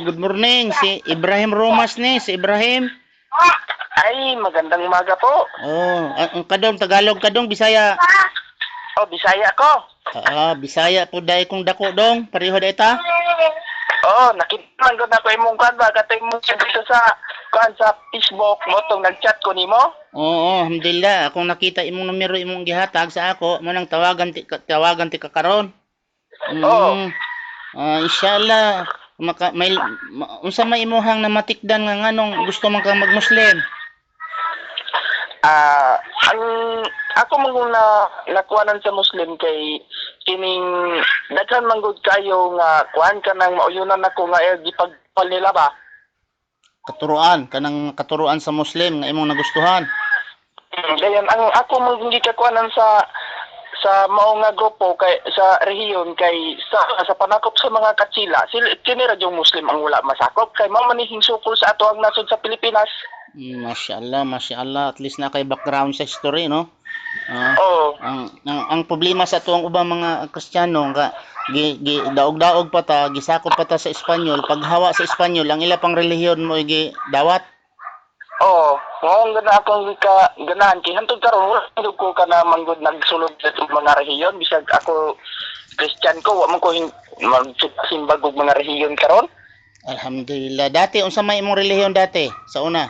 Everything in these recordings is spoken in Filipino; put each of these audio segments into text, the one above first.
good morning. Si Ibrahim Romas ni, si Ibrahim. Ay, magandang umaga po. Oh, kadong Tagalog kadong Bisaya. Oh, Bisaya ko. Bisaya po dai kung dako dong, pareho dai ta. Oh, nakita man ko na ko imong kan ba katong mo dito sa Facebook mo tong nag-chat ko nimo. Oo, alhamdulillah. Akong nakita imong numero imong gihatag sa ako, mo nang tawagan ti ka karon. Oh. Inshallah unsa may imuhang namatikdan nga nganong gusto man kang magmuslim? Ang ako mong nakuanan sa Muslim kay kining daghan man gud kayo nga kuan ka nang mauyunan nako nga gipagpal nila ba. Katuruan sa Muslim nga imong nagustuhan. Dayon ang ako mong gikakuanan sa mao nga grupo kay sa rehiyon kay sa panakop sa mga katsila sila yung Muslim ang wala masakop kay mao manihing sukol sa ato ang nasod sa Pilipinas. Mashallah, at least na kay background sa history, no? Oo. Ang problema sa tuwang ubang mga Kristiyano nga daog-daog pa ta, gisakop pa ta sa Espanyol, paghawa sa Espanyol ang ila pang relihiyon mo gi dawat. Oo, ngayon akong ganahan kay hantod karon wala ko ka na manggod nagsulod sa mga rehiyon bisag ako Christian ko wa man ko magsimbag og mga rehiyon karon. Alhamdulillah. Dati unsa may imong relihiyon dati sa una?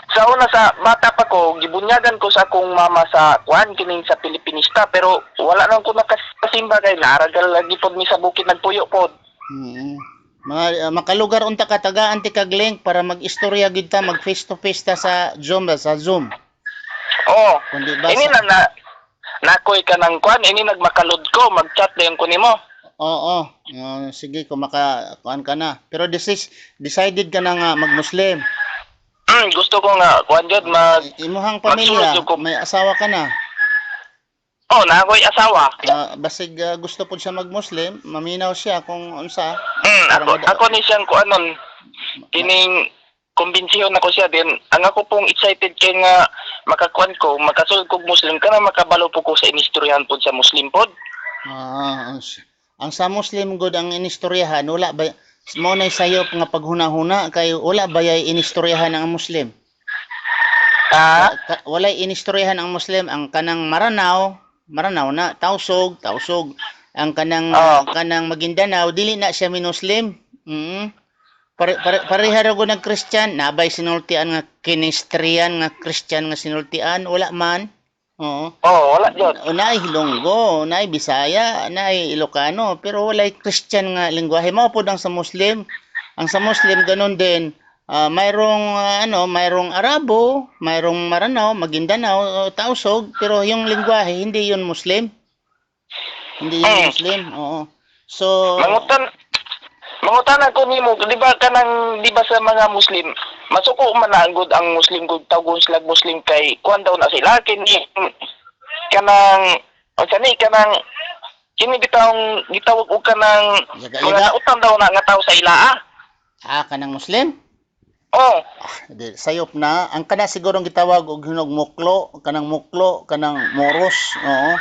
Sa una sa bata pa ko gibunyagan ko sa akong mama sa kuan kining sa Pilipinista pero wala nang ko nakasimba kay naaragal lagi pod mi sa bukid nagpuyo pod. Makalugar unta ka tagaan ti kag link para mag-istorya gid ta, mag face to face ta sa Zoom Oo. Kundi ba Ini na nakoy ka nang kuan ini nagmakalod ko mag-chat dayon ko nimo. Oo. Sige kung kuan ka na. Pero decided ka na nga mag-Muslim. Gusto ko nga kuan jud imuhang pamilya, may asawa ka na. Oh, na ako'y asawa. Basig gusto po siya mag-Muslim, maminaw siya kung unsa. Ako ni siyang kuanon kining kumbinsiyon ako siya din. Ang ako pong excited kay nga makakuan ko, makasulod kog Muslim kana makabalo po ko sa inistoryahan pod sa Muslim pod. Ang sa Muslim gud ang inistoryahan wala ba mo nay sayop nga paghuna-huna kay wala ba yay inistoryahan ang Muslim? Wala inistoryahan ang Muslim ang kanang maranaw na tausog ang kanang Maguindanao dili na siya minuslim. Pareha ra gud nag Christian nabay sinultian nga kinistriyan nga Christian nga sinultian wala man. Oo. Wala jud. Naay Hilonggo, naay Bisaya, naay Ilocano, pero walay Christian nga lengguwahe mao pod ang sa Muslim. Ang sa Muslim ganon din. Mayroong Arabo, mayroong Maranao, Maguindanao, Tausog, pero yung lengguwahe hindi yun Muslim. Hindi yun Muslim. Oo. So mangutan ako nimo, di ba sa mga Muslim, masuko man na gud ang Muslim gud tawgon sila Muslim kay kuan daw na sila kini kanang kini gitawag og kanang mga utang daw na nga tao sa ila. Kanang Muslim? Oh. Sayop na ang kana siguro gitawag og hinog muklo, kanang moros. Oo.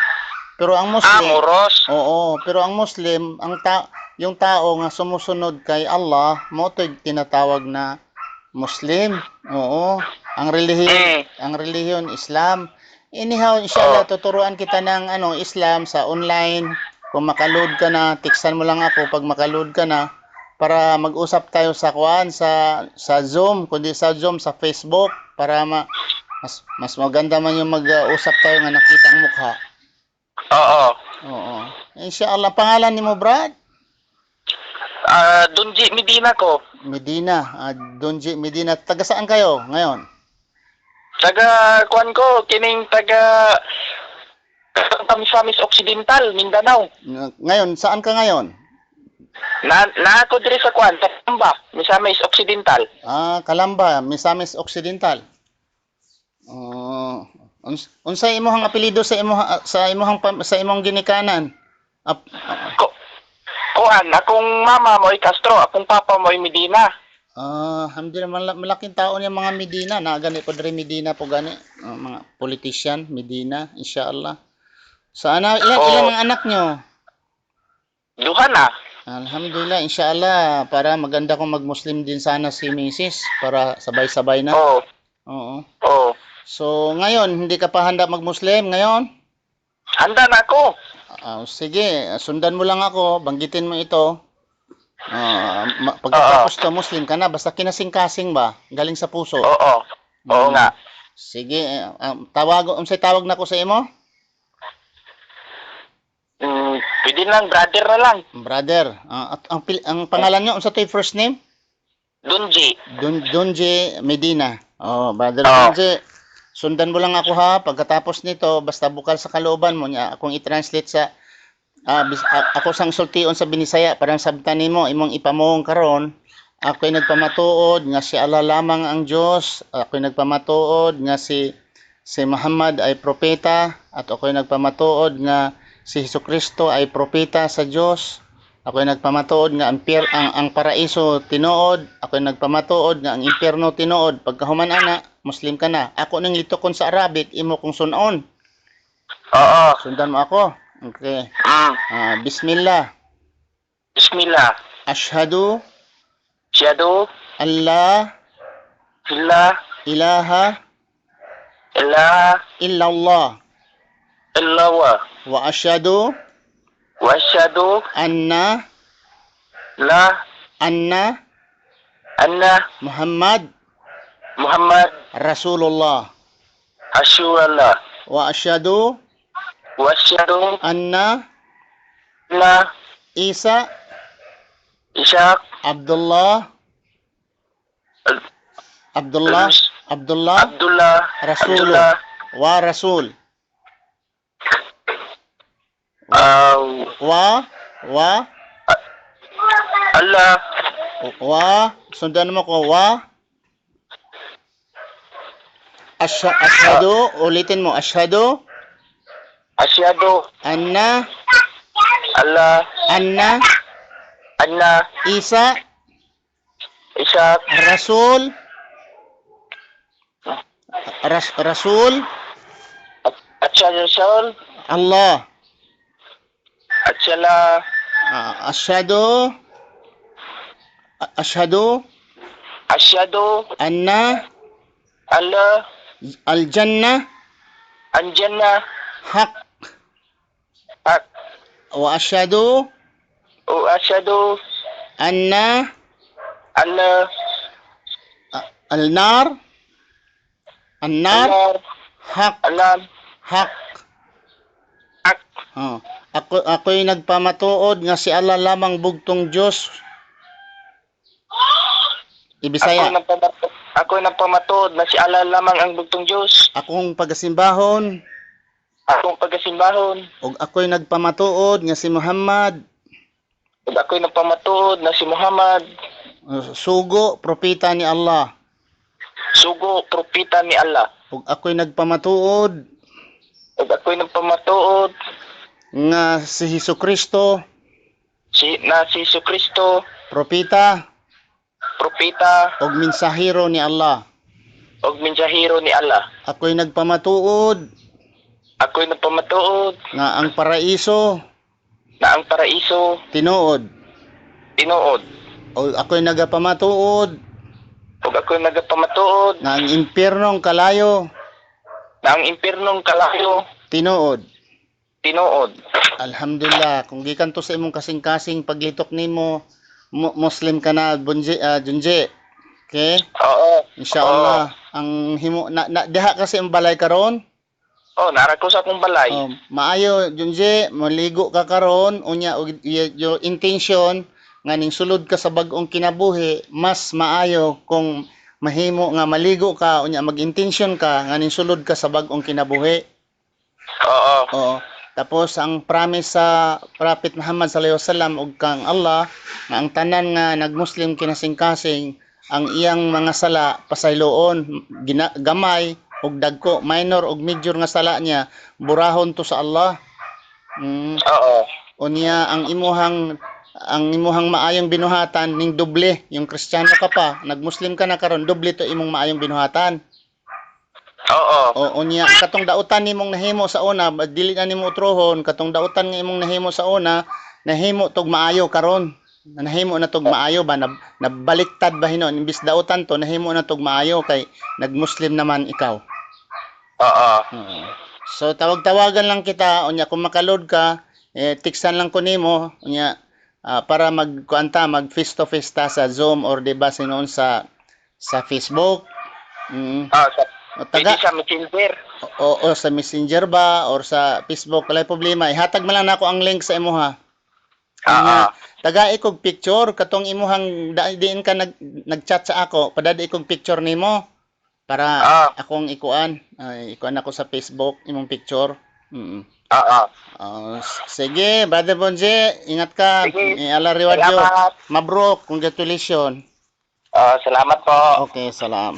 Pero ang Muslim, moros. Oo, pero ang Muslim, yung tao nga sumusunod kay Allah, mo to tinatawag na Muslim. Oo. Ang relihiyon Islam. Anyhow, inshallah tuturuan kita ng Islam sa online. Kung makaload ka na, tiksan mo lang ako pag makaload ka na para mag-usap tayo sa Zoom, kundi sa Zoom sa Facebook para mas maganda man yung mag-usap tayo nga nakita ang mukha. Oo. Inshallah, pangalan ni mo, Brad? Donji Medina ko. Donji Medina. Taga saan kayo ngayon? Taga kuan ko, kining taga Misamis Occidental, Mindanao. Ngayon, saan ka ngayon? Na ako diri sa kuan, Kalamba, Misamis Occidental. Kalamba, Misamis Occidental. Unsay imong apelyido sa imong ginikanan? Kuan, akong mama mo ay Castro, akong papa mo ay Medina. Alhamdulillah, malaking tao niya mga Medina. Gani po diri Medina po gani. Mga politician, Medina, inshallah. Ilan ang anak nyo? Duha na. Alhamdulillah, inshallah, para maganda kung mag-Muslim din sana si Mrs. para sabay-sabay na. Oo. Oo. Oo. So, ngayon, hindi ka pa handa mag-Muslim ngayon? Handa na ako. Sige, sundan mo lang ako, banggitin mo ito. Pagkatapos to, Muslim ka na, basta kinasing-kasing ba? Galing sa puso. Oo. Oo Mm. nga. Sige, unsay tawag na ko sa imo? Pwede lang, brother na lang. Brother. Ang pangalan nyo, unsa to'y first name? Dunji. Donje Medina. Brother Oo. Donje. Sundan mo lang ako ha. Pagkatapos nito, basta bukal sa kalooban mo niya, akong i-translate sa ako sang sultion sa Binisaya, parang sabtan nimo imong ipamong karon. Ako'y nagpamatuod nga si Allah lamang ang Dios. Ako'y nagpamatuod nga si Muhammad ay propeta at ako'y nagpamatuod nga si Hesukristo ay propeta sa Dios. Ako'y nagpamatuod nga ang paraiso tinuod. Ako'y nagpamatuod nga ang impierno tinuod. Pagkahuman ana, Muslim ka na. Ako nang litokon sa Arabic, imo kong sunon. Oo. Sundan mo ako. Okay. Bismillah. Bismillah. Ashhadu Syadu. Allah Illa. ilaha Illa. illallah Illallah. wa ashhadu Wa asyhadu. anna Anna. Muhammad Muhammad. Rasulullah Rasulullah. wa ashhadu Wa asyhadu. anna Isa Ishaq. Abdullah Abdullah. Rasul wa Rasul wa Allah. sundan mo ko ashhadu, ulitin mo, ashhadu Asyhadu. anna Allah. Anna Isa Ishaq. Rasul Asyhadu. Allah Asyala. Ashhadu anna Allah. al-jannah Anjana. haq Hak. wa ashhadu Asyhadu. anna Allah. al-nar Allah. haq Allah. haq Hak. ako'y nagpamatuod nga si Allah lamang bugtong Diyos. Ibisaya. Ako nagpamatuod na si Allah lamang ang bugtong Diyos. Akong pagasimbahon Akong pagasimbahon. ug ako'y nagpamatuod nga si Muhammad Ug ako'y nagpamatuod na si Muhammad. sugo propeta ni Allah. Sugo, propeta ni Allah. Ug ako'y nagpamatuod Ug ako'y nagpamatuod nga si Hesukristo si Jesucristo, propeta propeta, ug mensahero ni Allah. ug mensahero ni Allah. Ako'y nagpamatuod Ako'y nagpamatuod nga ang paraiso na ang paraiso tinuod. tinuod. Ug ako'y nagapamatuod Ug ako'y nagapamatuod nga ang impyernong kalayo na ang impyernong kalayo tinuod. tinuod. Alhamdulillah, kung gikan to sa imong kasing-kasing paglitok nimo, Muslim ka na, Junje. Okay? Oo. Inshallah, ang himo diha kasi ang balay karon. Nara ko sa akong balay. Maayo Junje, maligo ka karon, unya your intention nga ning sulod ka sa bag-ong kinabuhi, mas maayo kung mahimo nga maligo ka unya mag-intention ka nga ning sulod ka sa bag-ong kinabuhi. Oo. Tapos ang promise sa Prophet Muhammad sallallahu alaihi wasallam ug kang Allah nga ang tanan nga nagmuslim kinasing-kasing ang iyang mga sala pasayloon gamay ug dagko, minor ug major nga sala niya burahon to sa Allah. Unya ang imuhang maayong binuhatan ning doble, yung Kristiyano ka pa, nagmuslim ka na karon, doble to imong maayong binuhatan. Unya katong dautan nimong nahimo sa una, dili na nimo utrohon, katong dautan nga imong nahimo sa una nahimo tog maayo karon. Nahimo na tog maayo ba nabaliktad ba hinon imbis dautan to nahimo na tog maayo kay nagmuslim naman ikaw. Oo. Oo. So tawag-tawagan lang kita unya kung makaload ka tiksan lang ko nimo unya para magkuanta mag face to face ta sa Zoom or di ba sinon sa Facebook. O, Pwede sa Messenger. o sa Messenger ba or sa Facebook wala problema ihatag man lang nako ang link sa imo ha. Unya taga ikog picture katong imuhang diin ka nag-chat sa ako padada ikog picture nimo para akong ikuan ikuan ako sa Facebook imong picture. Sige brother Bonje ingat ka. Allah reward you. Salamat. Mabruk, congratulations. Salamat po. Okay, salam.